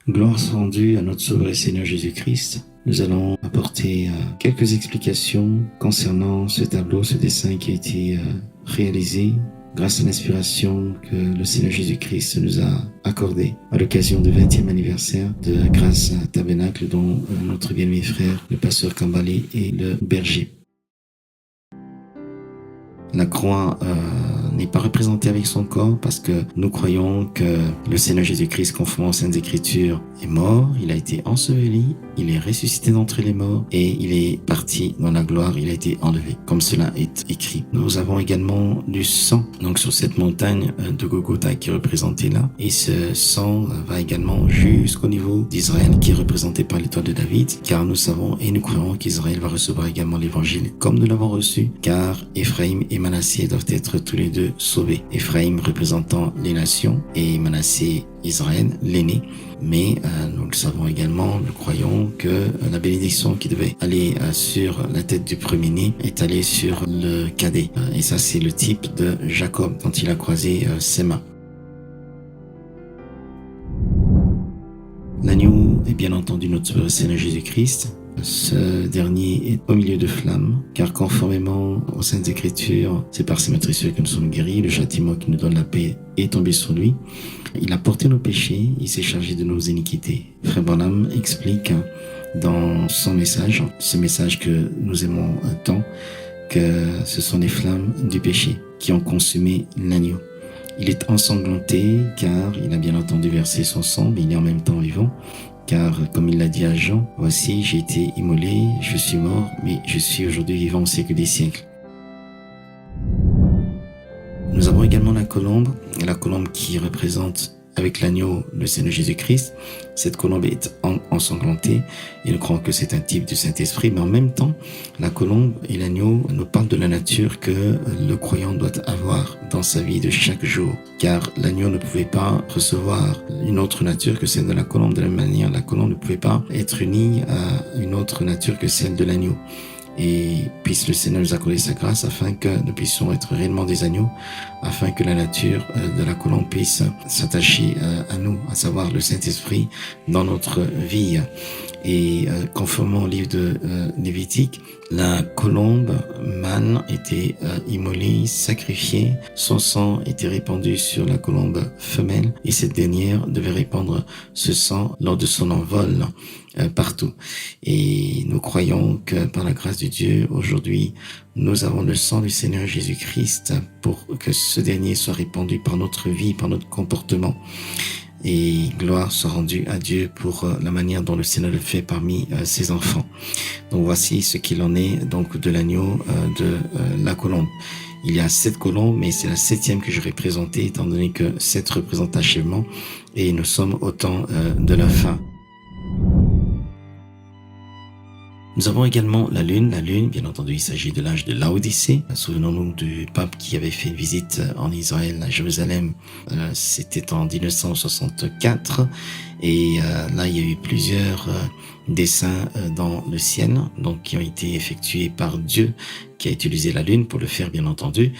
Gloire soit rendue à notre Sauveur et Seigneur Jésus-Christ. Nous allons apporter quelques explications concernant ce tableau, ce dessin qui a été réalisé grâce à l'inspiration que le Seigneur Jésus-Christ nous a accordée à l'occasion du 20e anniversaire de Grâce à Tabernacle dont notre bien-aimé frère, le pasteur Kambale, est le berger. La croix n'est pas représentée avec son corps parce que nous croyons que le Seigneur Jésus-Christ, conformément aux Saintes Écritures, est mort, il a été enseveli, il est ressuscité d'entre les morts et il est parti dans la gloire, il a été enlevé, comme cela est écrit. Nous avons également du sang donc sur cette montagne de Golgotha qui est représentée là, et ce sang va également jusqu'au niveau d'Israël qui est représenté par l'étoile de David, car nous savons et nous croyons qu'Israël va recevoir également l'évangile comme nous l'avons reçu, car Éphraïm et Manassé doivent être tous les deux sauvés. Éphraïm représentant les nations et Manassé Israël, l'aîné. Mais nous le savons également, nous croyons que la bénédiction qui devait aller sur la tête du premier-né est allée sur le cadet. Et ça, c'est le type de Jacob quand il a croisé ses mains. L'agneau est bien entendu notre Seigneur Jésus-Christ. Ce dernier est au milieu de flammes, car conformément aux Saintes Écritures, c'est par ses meurtrissures que nous sommes guéris, le châtiment qui nous donne la paix est tombé sur lui. Il a porté nos péchés, il s'est chargé de nos iniquités. Frère Branham explique dans son message, ce message que nous aimons tant, que ce sont les flammes du péché qui ont consumé l'agneau. Il est ensanglanté car il a bien entendu versé son sang, mais il est en même temps vivant. Car, comme il l'a dit à Jean, « Voici, j'ai été immolé, je suis mort, mais je suis aujourd'hui vivant au siècle des siècles. » Nous avons également la colombe qui représente avec l'agneau le Seigneur Jésus-Christ. Cette colombe est ensanglantée et nous croyons que c'est un type du Saint-Esprit, mais en même temps, la colombe et l'agneau nous parlent de la nature que le croyant doit avoir dans sa vie de chaque jour. Car l'agneau ne pouvait pas recevoir une autre nature que celle de la colombe. De la même manière, la colombe ne pouvait pas être unie à une autre nature que celle de l'agneau. Et puisse le Seigneur nous accorder sa grâce afin que nous puissions être réellement des agneaux, afin que la nature de la colombe puisse s'attacher à nous, à savoir le Saint-Esprit dans notre vie. Et conformément au livre de Lévitique, la colombe mâne était immolée, sacrifiée, son sang était répandu sur la colombe femelle et cette dernière devait répandre ce sang lors de son envol partout. Et nous croyons que par la grâce de Dieu, aujourd'hui, nous avons le sang du Seigneur Jésus-Christ pour que ce dernier soit répandu par notre vie, par notre comportement. Et gloire soit rendue à Dieu pour la manière dont le Seigneur le fait parmi ses enfants. Donc voici ce qu'il en est donc de l'agneau de la colombe. Il y a 7 colombes, mais c'est la 7e que j'aurais présentée, étant donné que 7 représentent l'achèvement et nous sommes au temps de la fin. Nous avons également la lune. La lune, bien entendu, il s'agit de l'âge de Laodicée. Souvenons-nous du pape qui avait fait une visite en Israël, à Jérusalem. C'était en 1964. Et là, il y a eu plusieurs dessins dans le ciel, donc qui ont été effectués par Dieu, qui a utilisé la lune pour le faire, bien entendu.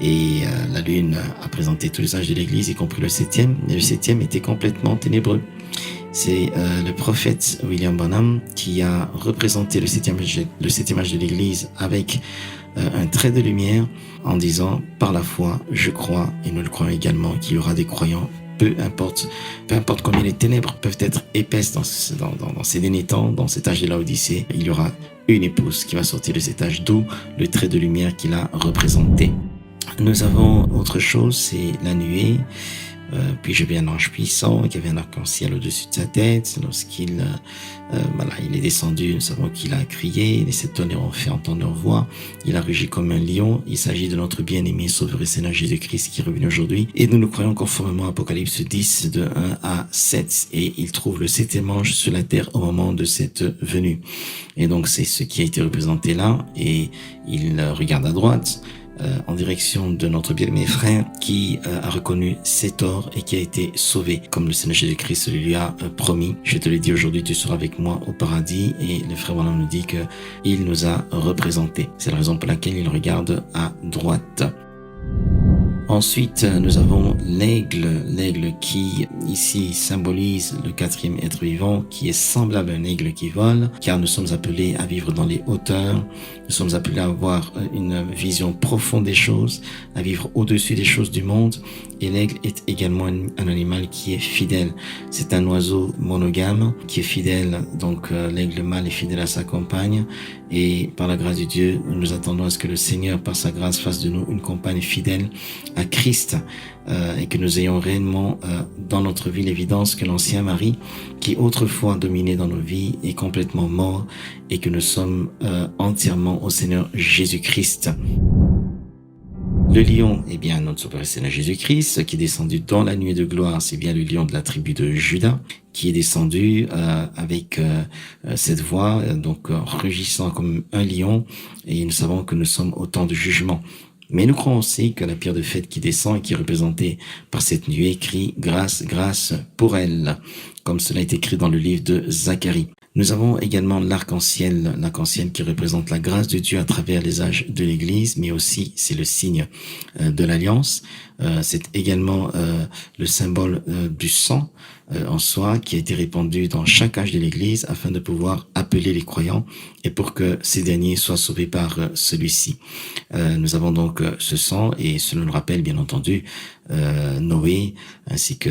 Et la lune a présenté tous les âges de l'Église, y compris le 7e. Et le 7e était complètement ténébreux. C'est le prophète William Branham qui a représenté le 7e âge de l'Église avec un trait de lumière en disant « Par la foi, je crois et nous le croyons également qu'il y aura des croyants, peu importe combien les ténèbres peuvent être épaisses dans ces derniers temps, dans cet âge de Laodicée, il y aura une épouse qui va sortir de cet âge, d'où le trait de lumière qu'il a représenté. » Nous avons autre chose, c'est la nuée. Puis je vis un ange puissant qui avait un arc-en-ciel au-dessus de sa tête. Lorsqu'il il est descendu, nous savons qu'il a crié, les 7 tonnerres ont fait entendre leur voix, il a rugi comme un lion. Il s'agit de notre bien-aimé Sauveur et Seigneur Jésus-Christ qui est revenu aujourd'hui. Et nous croyons conformément à Apocalypse 10 de 1 à 7. Et il trouve le 7e ange sur la terre au moment de cette venue. Et donc c'est ce qui a été représenté là. Et il regarde à droite. En direction de notre bien-aimé frère qui a reconnu ses torts et qui a été sauvé comme le Seigneur Jésus-Christ lui a promis. Je te l'ai dit aujourd'hui, tu seras avec moi au paradis, et le frère Branham nous dit que il nous a représentés. C'est la raison pour laquelle il regarde à droite. Ensuite, nous avons l'aigle qui ici symbolise le quatrième être vivant, qui est semblable à un aigle qui vole, car nous sommes appelés à vivre dans les hauteurs, nous sommes appelés à avoir une vision profonde des choses, à vivre au-dessus des choses du monde, et l'aigle est également un animal qui est fidèle. C'est un oiseau monogame qui est fidèle, donc l'aigle mâle est fidèle à sa compagne, et par la grâce de Dieu, nous attendons à ce que le Seigneur, par sa grâce, fasse de nous une compagne fidèle à Christ, et que nous ayons réellement dans notre vie l'évidence que l'ancien mari qui autrefois dominait dans nos vies est complètement mort et que nous sommes entièrement au Seigneur Jésus-Christ. Le lion, eh bien, notre Sauveur Seigneur Jésus-Christ, qui est descendu dans la nuée de gloire, c'est bien le lion de la tribu de Juda, qui est descendu avec cette voix, donc rugissant comme un lion, et nous savons que nous sommes au temps de jugement. Mais nous croyons aussi que la pierre de fête qui descend et qui est représentée par cette nuée crie « Grâce, grâce pour elle », comme cela est écrit dans le livre de Zacharie. Nous avons également l'arc-en-ciel qui représente la grâce de Dieu à travers les âges de l'Église, mais aussi c'est le signe de l'Alliance. C'est également le symbole du sang en soi qui a été répandu dans chaque âge de l'Église afin de pouvoir appeler les croyants et pour que ces derniers soient sauvés par celui-ci. Nous avons donc ce sang et cela nous rappelle bien entendu Noé ainsi que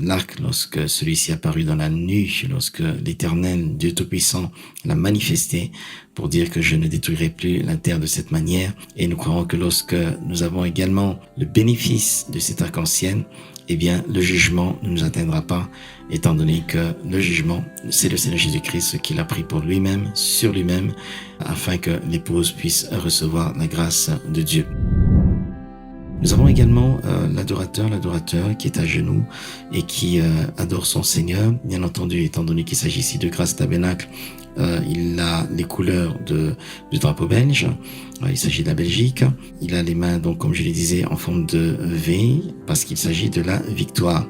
l'arc lorsque celui-ci apparut dans la nuit, lorsque l'Éternel Dieu Tout-Puissant l'a manifesté pour dire que je ne détruirai plus la terre de cette manière. Et nous croyons que lorsque nous avons également le bénéfice de cet arc-en-ciel, eh bien, le jugement ne nous atteindra pas, étant donné que le jugement, c'est le Seigneur Jésus-Christ qui l'a pris pour lui-même, sur lui-même, afin que l'épouse puisse recevoir la grâce de Dieu. Nous avons également l'adorateur qui est à genoux et qui adore son Seigneur. Bien entendu, étant donné qu'il s'agit ici de Grâce Tabernacle, il a les couleurs du drapeau belge. Il s'agit de la Belgique. Il a les mains, donc, comme je le disais, en forme de V, parce qu'il s'agit de la victoire.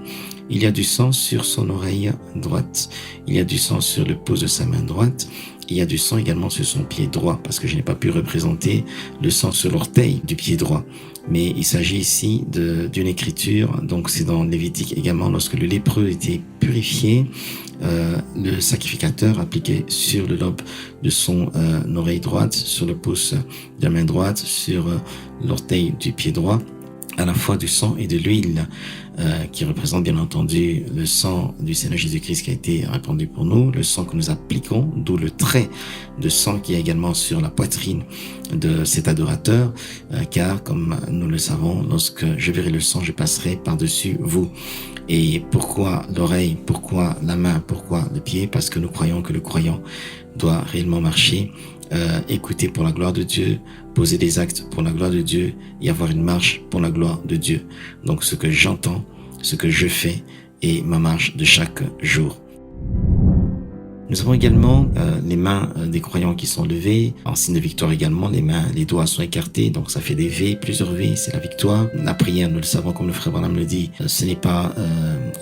Il y a du sang sur son oreille droite. Il y a du sang sur le pouce de sa main droite. Il y a du sang également sur son pied droit, parce que je n'ai pas pu représenter le sang sur l'orteil du pied droit. Mais il s'agit ici d'une écriture, donc c'est dans Lévitique également, lorsque le lépreux était purifié, le sacrificateur appliquait sur le lobe de son oreille droite, sur le pouce de la main droite, sur l'orteil du pied droit, à la fois du sang et de l'huile, qui représente bien entendu le sang du Seigneur Jésus-Christ qui a été répandu pour nous, le sang que nous appliquons, d'où le trait de sang qui est également sur la poitrine de cet adorateur, car comme nous le savons, lorsque je verrai le sang, je passerai par-dessus vous. Et pourquoi l'oreille, pourquoi la main, pourquoi le pied? Parce que nous croyons que le croyant doit réellement marcher, écouter pour la gloire de Dieu, poser des actes pour la gloire de Dieu et avoir une marche pour la gloire de Dieu. Donc ce que j'entends, ce que je fais est ma marche de chaque jour. Nous avons également les mains des croyants qui sont levées, en signe de victoire également, les doigts sont écartés, donc ça fait des V, plusieurs V, c'est la victoire. La prière, nous le savons comme le frère Branham le dit, ce n'est pas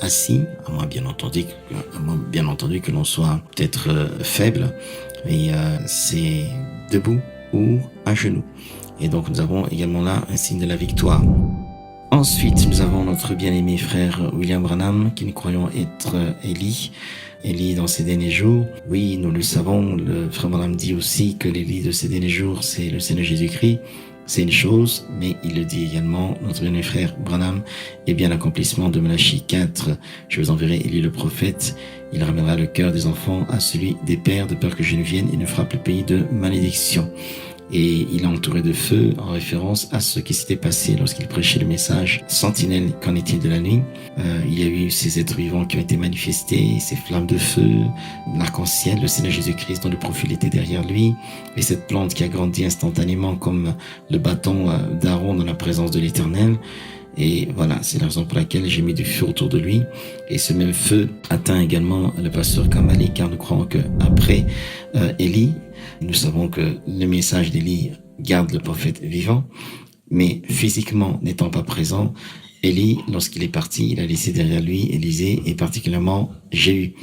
assis, à moins bien entendu que l'on soit peut-être faible, mais c'est debout ou à genoux. Et donc nous avons également là un signe de la victoire. Ensuite, nous avons notre bien-aimé frère William Branham, qui nous croyons être Élie dans ces derniers jours. Oui, nous le savons, le frère Branham dit aussi que l'Élie de ces derniers jours, c'est le Seigneur Jésus-Christ. C'est une chose, mais il le dit également, notre bien-aimé frère Branham, est bien l'accomplissement de Malachie 4. Je vous enverrai Élie le prophète. Il ramènera le cœur des enfants à celui des pères, de peur que je ne vienne et ne frappe le pays de malédiction. Et il a entouré de feu en référence à ce qui s'était passé lorsqu'il prêchait le message Sentinelle, qu'en est-il de la nuit? Il y a eu ces êtres vivants qui ont été manifestés, ces flammes de feu, l'arc-en-ciel, le Seigneur Jésus-Christ dont le profil était derrière lui, et cette plante qui a grandi instantanément comme le bâton d'Aaron dans la présence de l'Éternel. Et voilà, c'est la raison pour laquelle j'ai mis du feu autour de lui. Et ce même feu atteint également le pasteur Kamali, car nous croyons que après Élie, nous savons que le message d'Élie garde le prophète vivant, mais physiquement n'étant pas présent, Élie, lorsqu'il est parti, il a laissé derrière lui Élisée et particulièrement Jéhu.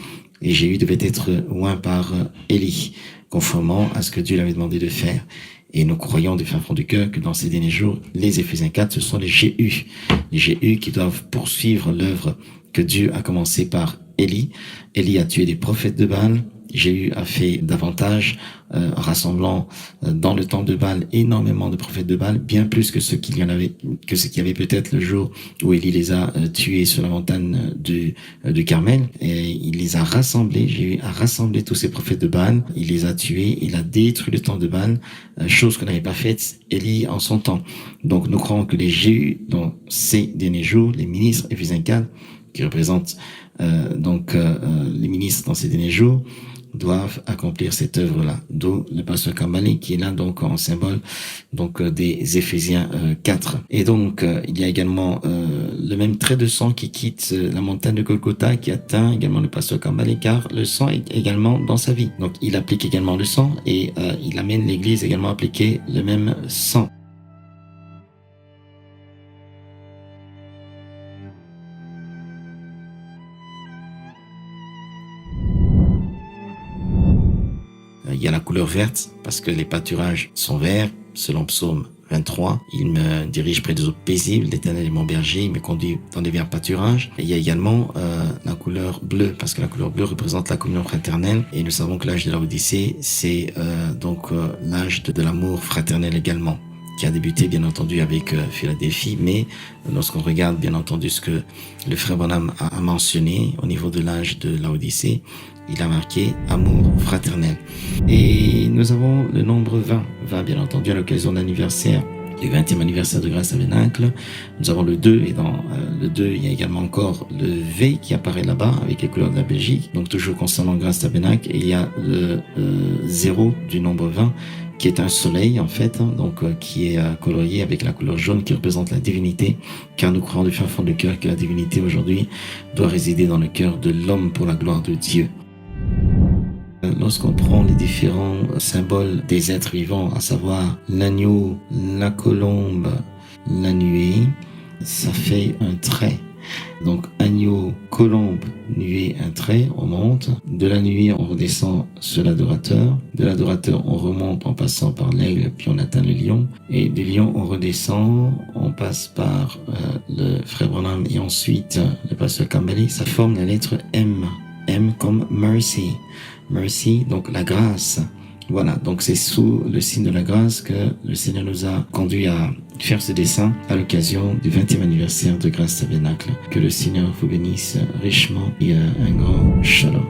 Et Jéhu devait être oint par Élie, conformément à ce que Dieu lui avait demandé de faire. Et nous croyons du fin fond du cœur que dans ces derniers jours, les Éphésiens 4, ce sont les Jéhu. Les Jéhu qui doivent poursuivre l'œuvre que Dieu a commencé par Élie. Élie a tué des prophètes de Baal. Jéhu a fait davantage, rassemblant dans le temple de Baal énormément de prophètes de Baal, bien plus que ce qu'il y avait peut-être le jour où Élie les a tués sur la montagne de Carmel. Et il les a rassemblés. Jéhu a rassemblé tous ces prophètes de Baal. Il les a tués. Il a détruit le temple de Baal, chose qu'on n'avait pas faite Élie en son temps. Donc nous croyons que les Jéhu dans ces derniers jours, les ministres Éphésiens 4, qui représentent les ministres dans ces derniers jours, doivent accomplir cette œuvre-là. D'où le pasteur Kambale qui est là donc en symbole des Éphésiens 4. Et donc il y a également le même trait de sang qui quitte la montagne de Golgotha, qui atteint également le pasteur Kambale, car le sang est également dans sa vie. Donc il applique également le sang et il amène l'Église également à appliquer le même sang. Il y a la couleur verte parce que les pâturages sont verts, selon Psaume 23. Il me dirige près des eaux paisibles, l'Éternel est mon berger, il me conduit dans des verts pâturages. Et il y a également la couleur bleue, parce que la couleur bleue représente la communion fraternelle. Et nous savons que l'âge de l'Odyssée, c'est l'âge de l'amour fraternel également, qui a débuté bien entendu avec Philadelphie, mais lorsqu'on regarde bien entendu ce que le frère Branham a mentionné au niveau de l'âge de l'Odyssée, il a marqué amour fraternel. Et nous avons le nombre 20 bien entendu à l'occasion de l'anniversaire, le 20e anniversaire de Grâce Tabernacle. Nous avons le 2 et dans le 2 il y a également encore le V qui apparaît là-bas avec les couleurs de la Belgique, donc toujours concernant Grâce Tabernacle. Et il y a le 0 du nombre 20 qui est un soleil en fait, qui est colorié avec la couleur jaune qui représente la divinité, car nous croyons du fin fond du cœur que la divinité aujourd'hui doit résider dans le cœur de l'homme pour la gloire de Dieu. Lorsqu'on prend les différents symboles des êtres vivants, à savoir l'agneau, la colombe, la nuée, ça fait un trait. Donc agneau, colombe, nuée, un trait, on monte. De la nuée, on redescend sur l'adorateur. De l'adorateur, on remonte en passant par l'aigle, puis on atteint le lion. Et du lion, on redescend, on passe par le frère Branham et ensuite le pasteur Kambale. Ça forme la lettre M. M comme mercy. Mercy, donc la grâce. Voilà, donc c'est sous le signe de la grâce que le Seigneur nous a conduit à faire ce dessin à l'occasion du 20e anniversaire de Grâce Tabernacle. Que le Seigneur vous bénisse richement et un grand shalom.